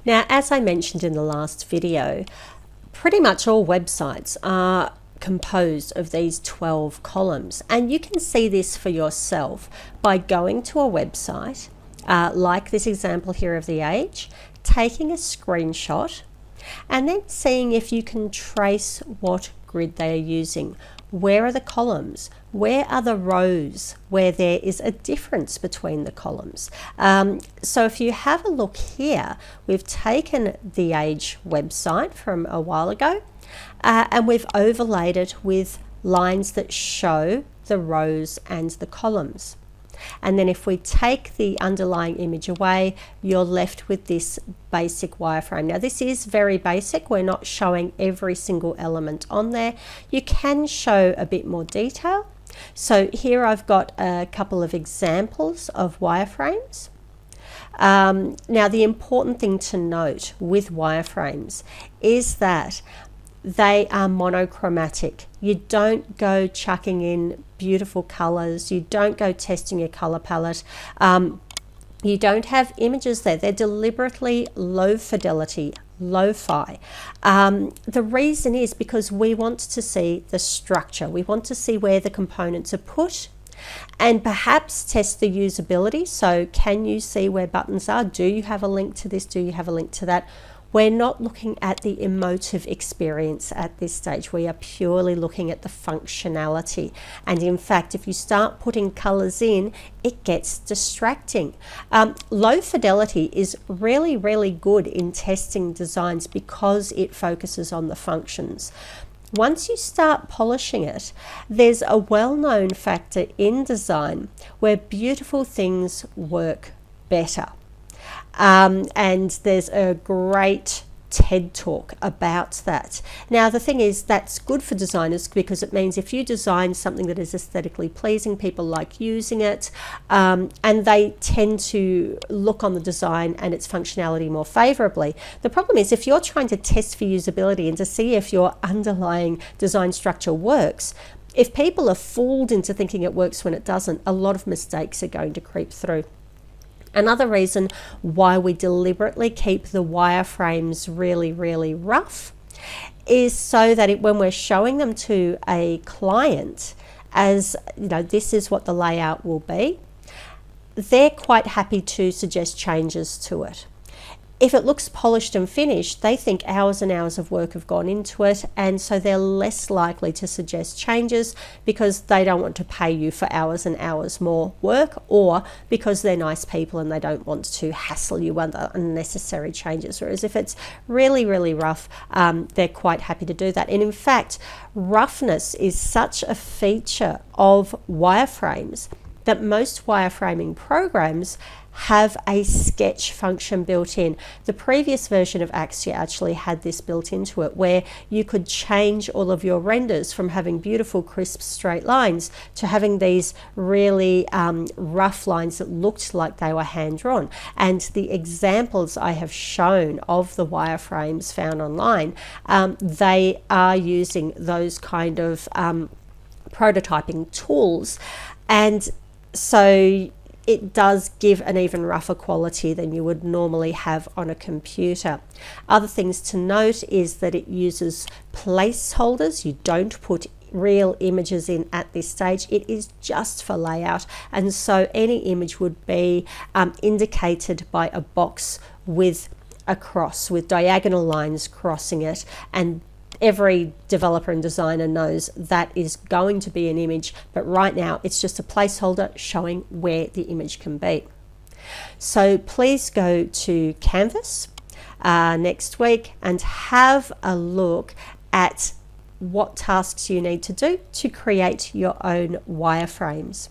Now, as I mentioned in the last video, pretty much all websites are composed of these 12 columns, and you can see this for yourself by going to a website like this example here of the age, taking a screenshot and then seeing if you can trace what grid they are using. Where are the columns? Where are the rows where there is a difference between the columns? So if you have a look here, we've taken the age website from a while ago and we've overlaid it with lines that show the rows and the columns. And then if we take the underlying image away, you're left with this basic wireframe. Now this is very basic. We're not showing every single element on there. You can show a bit more detail. So here I've got a couple of examples of wireframes. Now the important thing to note with wireframes is that they are monochromatic. You don't go chucking in beautiful colors. You don't go testing your color palette. You don't have images there. They're deliberately low fidelity, lo-fi. The reason is because we want to see the structure. We want to see where the components are put and perhaps test the usability. So can you see where buttons are? Do you have a link to this? Do you have a link to that? We're not looking at the emotive experience at this stage. We are purely looking at the functionality. And in fact, if you start putting colors in, it gets distracting. Low fidelity is really, really good in testing designs because it focuses on the functions. Once you start polishing it, there's a well-known factor in design where beautiful things work better. And there's a great TED talk about that. Now the thing is, that's good for designers because it means if you design something that is aesthetically pleasing, people like using it, and they tend to look on the design and its functionality more favorably. The problem is if you're trying to test for usability and to see if your underlying design structure works, if people are fooled into thinking it works when it doesn't, a lot of mistakes are going to creep through. Another reason why we deliberately keep the wireframes really, really rough is so that when we're showing them to a client, as you know, this is what the layout will be, they're quite happy to suggest changes to it. If it looks polished and finished, they think hours and hours of work have gone into it, and so they're less likely to suggest changes because they don't want to pay you for hours and hours more work, or because they're nice people and they don't want to hassle you with unnecessary changes. Whereas if it's really, really rough, they're quite happy to do that. And in fact, roughness is such a feature of wireframes that most wireframing programs have a sketch function built in. The previous version of Axia actually had this built into it, where you could change all of your renders from having beautiful crisp straight lines to having these really rough lines that looked like they were hand-drawn. And the examples I have shown of the wireframes found online, they are using those kind of prototyping tools, and so it does give an even rougher quality than you would normally have on a computer. Other things to note is that it uses placeholders. You don't put real images in at this stage. It is just for layout, and so any image would be indicated by a box with a cross, with diagonal lines crossing it, and every developer and designer knows that is going to be an image, but right now it's just a placeholder showing where the image can be. So please go to Canvas next week and have a look at what tasks you need to do to create your own wireframes.